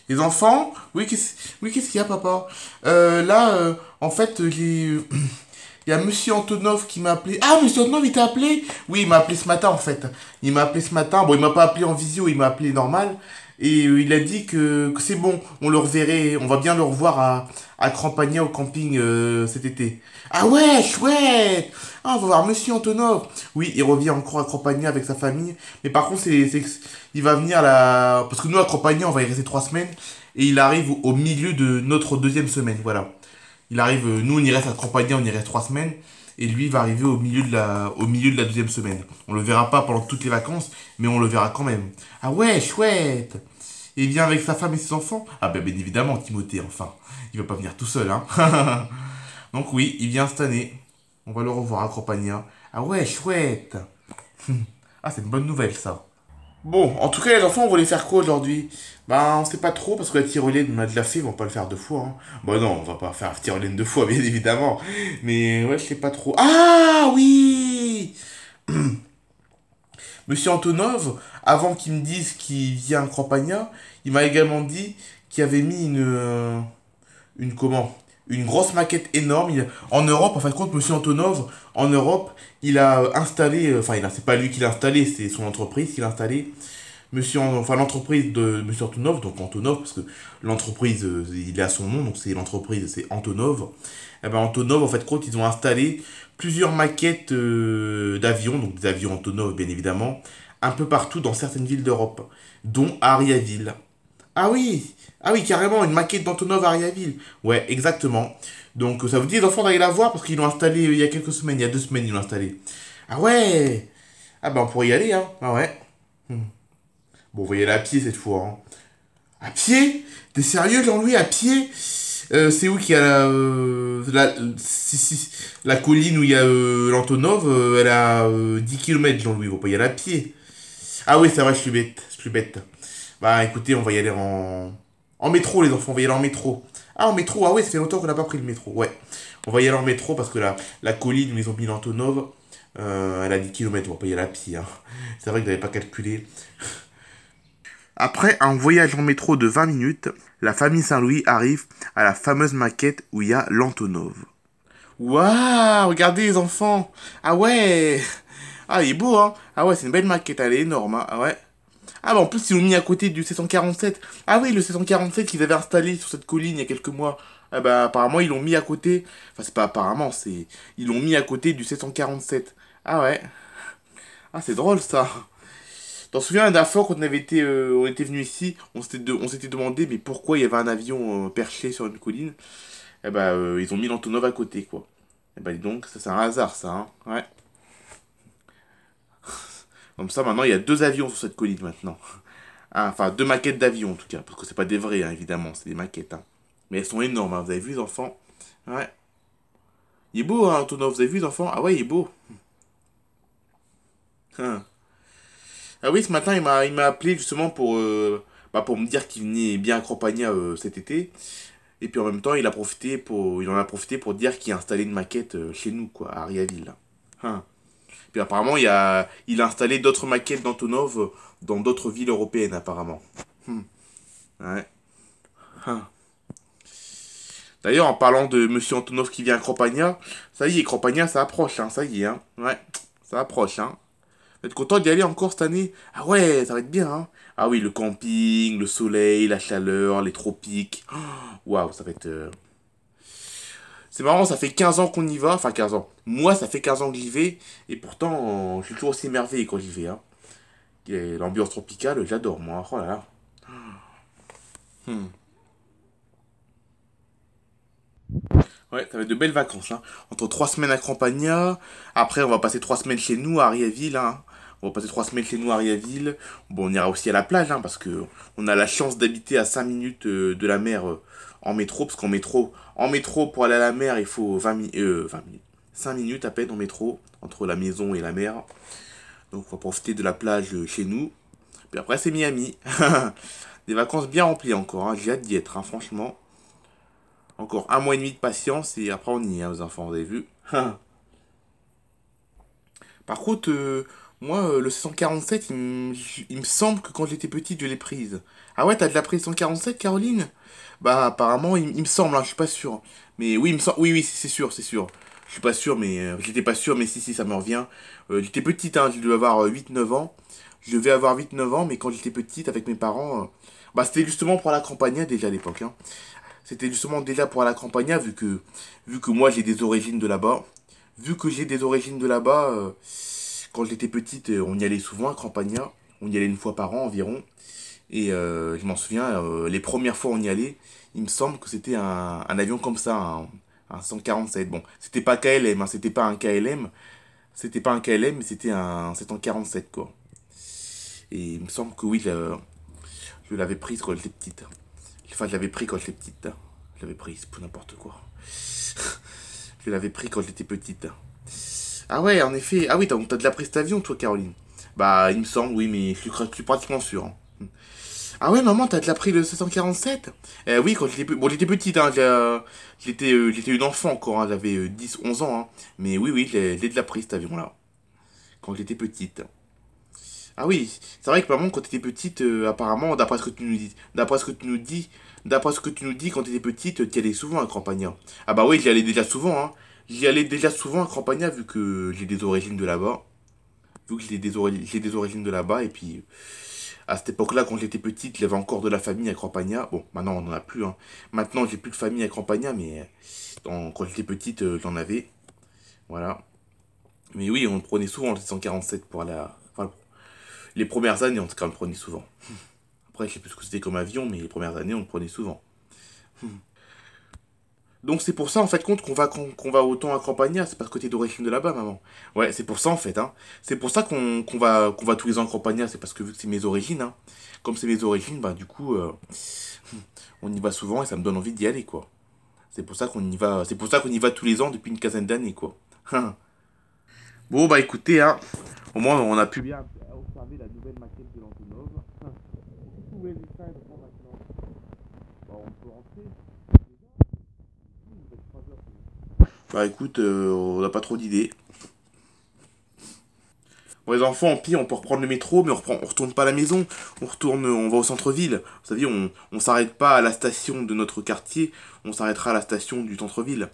Les enfants? Oui, qu'est-ce qu'il y a, papa? En fait, il y a Monsieur Antonov qui m'a appelé. Ah, Monsieur Antonov, il t'a appelé? Oui, il m'a appelé ce matin, en fait. Il m'a appelé ce matin. Bon, il m'a pas appelé en visio, il m'a appelé normal. Et il a dit que c'est bon, on le reverrait, on va bien le revoir à Crampagna au camping cet été. Ah ouais, chouette! Ah, on va voir Monsieur Antonov. Oui, il revient encore à Crampagna avec sa famille. Mais par contre, il va venir là. Parce que nous, à Crampagna, on va y rester 3 semaines. Et il arrive au milieu de notre deuxième semaine, voilà. Il arrive, nous on y reste à Campagna, on y reste 3 semaines, et lui il va arriver au milieu de la deuxième semaine. On le verra pas pendant toutes les vacances, mais on le verra quand même. Ah ouais, chouette. Et il vient avec sa femme et ses enfants. Ah ben bien évidemment, Timothée, enfin. Il va pas venir tout seul, hein. Donc oui, il vient cette année. On va le revoir à Campagna. Ah ouais, chouette. Ah, c'est une bonne nouvelle ça. Bon, en tout cas, les enfants, on voulait faire quoi aujourd'hui? Ben, on sait pas trop, parce que la tyrolienne, on a déjà fait, on va pas le faire 2 fois, hein. Bon, non, on va pas faire la tyrolienne 2 fois, bien évidemment. Mais, ouais, je sais pas trop. Ah, oui! Monsieur Antonov, avant qu'il me dise qu'il vient à Campagna, il m'a également dit qu'il avait mis une comment? Une grosse maquette énorme. En Europe, en fin de compte, Monsieur Antonov, en Europe, il a installé, c'est pas lui qui l'a installé, c'est son entreprise qui l'a installé. L'entreprise de Monsieur Antonov, donc Antonov, parce que l'entreprise, il est à son nom, donc c'est l'entreprise, c'est Antonov. Et ben Antonov, en fait, compte, ils ont installé plusieurs maquettes d'avions, donc des avions Antonov, bien évidemment, un peu partout dans certaines villes d'Europe, dont Ariaville. Ah oui, ah oui, carrément, une maquette d'Antonov à Ariaville. Ouais, exactement. Donc ça vous dit les enfants d'aller la voir parce qu'ils l'ont installé il y a quelques semaines, il y a 2 semaines ils l'ont installé. Ah ouais. Ah ben on pourrait y aller, hein. Ah ouais. Bon, on va y aller à pied cette fois, hein. À pied? T'es sérieux, Jean-Louis, à pied? C'est où qu'il y a la colline où il y a l'Antonov, elle a 10 km, Jean-Louis, on peut y aller à pied. Ah oui, c'est vrai, je suis bête. Bah écoutez, on va y aller en métro, les enfants, on va y aller en métro. Ah, en métro, ah ouais, ça fait longtemps qu'on n'a pas pris le métro, ouais. On va y aller en métro parce que la colline où ils ont mis l'Antonov, elle a 10 km, on va pas y aller à pied, hein. C'est vrai que j'avais pas calculé. Après un voyage en métro de 20 minutes, la famille Saint-Louis arrive à la fameuse maquette où il y a l'Antonov. Waouh, regardez les enfants. Ah ouais. Ah, il est beau, hein. Ah ouais, c'est une belle maquette, elle est énorme, hein. Ah ouais. Ah bah en plus ils l'ont mis à côté du 747. Ah oui, le 747 qu'ils avaient installé sur cette colline il y a quelques mois. Ah bah apparemment ils l'ont mis à côté. Enfin c'est pas apparemment, c'est... Ils l'ont mis à côté du 747. Ah ouais. Ah c'est drôle ça. T'en souviens la dernière fois quand on était venu ici, on s'était demandé mais pourquoi il y avait un avion perché sur une colline. Eh bah ils ont mis l'Antonov à côté quoi. Eh bah dis donc, ça c'est un hasard ça, hein. Ouais. Comme ça maintenant il y a 2 avions sur cette colline maintenant. Ah, enfin 2 maquettes d'avions en tout cas, parce que c'est pas des vrais hein, évidemment, c'est des maquettes, hein. Mais elles sont énormes, hein. Vous avez vu les enfants? Ouais. Il est beau hein Antonov, vous avez vu les enfants? Ah ouais il est beau. Hein. Ah oui, ce matin, il m'a appelé justement pour me dire qu'il venait bien accompagner cet été. Et puis en même temps, il en a profité pour dire qu'il a installé une maquette chez nous, quoi, à Ariaville. Là. Hein. Puis apparemment, il a installé d'autres maquettes d'Antonov dans d'autres villes européennes, apparemment. Ouais. Hein. D'ailleurs, en parlant de Monsieur Antonov qui vient à Cropagna, ça y est, Cropagna, ça approche, hein, ça y est, hein. Ouais, ça approche, hein. Vous êtes content d'y aller encore cette année? Ah ouais, ça va être bien, hein. Ah oui, le camping, le soleil, la chaleur, les tropiques. Oh, waouh, ça va être... C'est marrant, ça fait 15 ans qu'on y va. Enfin, 15 ans. Moi, ça fait 15 ans que j'y vais. Et pourtant, je suis toujours aussi émerveillé quand j'y vais, hein. Et l'ambiance tropicale, j'adore, moi. Oh là là. Hmm. Ouais, ça va être de belles vacances, hein. Entre 3 semaines à Campagna. Après, on va passer 3 semaines chez nous à Ariaville, hein. On va passer 3 semaines chez nous à Ariaville. Bon, on ira aussi à la plage, hein, parce que on a la chance d'habiter à 5 minutes de la mer en métro. Parce en métro, pour aller à la mer, il faut 20 minutes. 5 minutes à peine en métro, entre la maison et la mer. Donc, on va profiter de la plage chez nous. Puis après, c'est Miami. Des vacances bien remplies encore, hein. J'ai hâte d'y être, hein, franchement. Encore un mois et demi de patience et après on y est, hein, aux enfants, vous avez vu. Par contre, Moi, le 147, il me semble que quand j'étais petite, je l'ai prise. Ah ouais, t'as de la prise 147, Caroline? Bah, apparemment, il me semble, hein, je suis pas sûr. Mais oui, il me semble, oui, oui, c'est sûr, c'est sûr. Je suis pas sûr, mais j'étais pas sûr, mais si, si, ça me revient. J'étais petite, hein, je devais avoir 8 9 ans. Je devais avoir 8 9 ans, mais quand j'étais petite avec mes parents, bah, c'était justement pour la campagne déjà à l'époque, hein. C'était justement déjà pour la campagne, vu que moi j'ai des origines de là-bas. Vu que j'ai des origines de là-bas, quand j'étais petite, on y allait souvent à Campagna. On y allait une fois par an environ. Et je m'en souviens, les premières fois on y allait, il me semble que c'était un avion comme ça, un 147. Bon, c'était pas KLM, hein, c'était pas un KLM. C'était pas un KLM, mais c'était un 747 quoi. Et il me semble que oui, je l'avais prise quand j'étais petite. Enfin, je l'avais pris quand j'étais petite. Je l'avais prise pour n'importe quoi. Je l'avais pris quand j'étais petite. Ah ouais, en effet. Ah oui, t'as de la prise d'avion, toi, Caroline. Bah, il me semble, oui, mais je suis pratiquement sûr, hein. Ah ouais, maman, t'as déjà pris le 747? Oui, quand bon, j'étais petite, hein. J'étais une enfant encore, hein. J'avais 10, 11 ans, hein. Mais oui, oui, j'ai de la prise cet avion-là. Quand j'étais petite. Ah oui, c'est vrai que maman, quand t'étais petite, apparemment, d'après ce que tu nous dis, d'après ce que tu nous dis, quand t'étais petite, t'y allais souvent à Campagna. Ah bah oui, j'y allais déjà souvent, hein. J'y allais déjà souvent à Campagna vu que j'ai des origines de là-bas. Vu que j'ai des origines de là-bas, et puis à cette époque-là, quand j'étais petite, j'avais encore de la famille à Campagna. Bon, maintenant on n'en a plus, hein. Maintenant j'ai plus de famille à Campagna, mais quand j'étais petite, j'en avais. Voilà. Mais oui, on prenait souvent le 147 pour aller enfin, les premières années, en tout cas, on le prenait souvent. Après, je sais plus ce que c'était comme avion, mais les premières années, on le prenait souvent. Donc c'est pour ça, en fait, compte qu'on va autant à Campagna, c'est parce que t'es d'origine de là-bas, maman. Ouais, c'est pour ça, en fait, hein. C'est pour ça qu'on va tous les ans à Campagna, c'est parce que vu que c'est mes origines, hein. Comme c'est mes origines, bah du coup, on y va souvent et ça me donne envie d'y aller, quoi. C'est pour ça qu'on y va tous les ans depuis une quinzaine d'années, quoi. Bon, bah écoutez, hein, au moins on a pu bien observer la nouvelle maquette de l'Antonov. Vous pouvez les faire maintenant. Bon, on peut rentrer. Bah écoute, on n'a pas trop d'idées. Bon, les enfants, en pire, on peut reprendre le métro, mais on retourne pas à la maison. On va au centre-ville. Vous savez, on s'arrête pas à la station de notre quartier, on s'arrêtera à la station du centre-ville.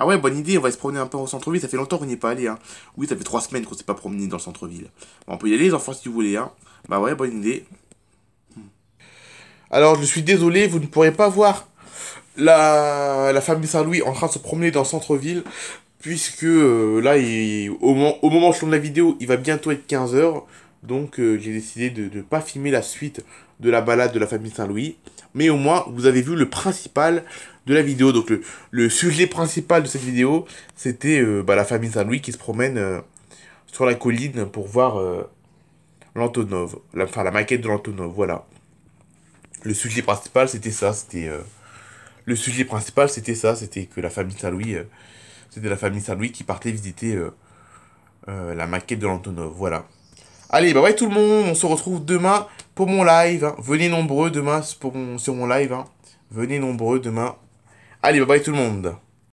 Ah ouais, bonne idée, on va se promener un peu au centre-ville. Ça fait longtemps qu'on n'y est pas allé, hein. Oui, ça fait 3 semaines qu'on s'est pas promené dans le centre-ville. Bon, on peut y aller, les enfants, si vous voulez, hein. Bah ouais, bonne idée. Alors, je suis désolé, vous ne pourrez pas voir la famille Saint-Louis en train de se promener dans le centre-ville, puisque là, au moment où je tourne la vidéo, il va bientôt être 15 h. Donc, j'ai décidé de ne pas filmer la suite de la balade de la famille Saint-Louis. Mais au moins, vous avez vu le principal de la vidéo. Donc, le sujet principal de cette vidéo, c'était bah, la famille Saint-Louis qui se promène sur la colline pour voir l'Antonov. Enfin, la maquette de l'Antonov, voilà. Le sujet principal, c'était ça. Le sujet principal, c'était ça. C'était que la famille Saint-Louis... c'était la famille Saint-Louis qui partait visiter la maquette de l'Antonov. Voilà. Allez, bah ouais tout le monde, on se retrouve demain pour mon live, hein. Venez nombreux demain sur mon live, hein. Venez nombreux demain. Allez, bye bye tout le monde.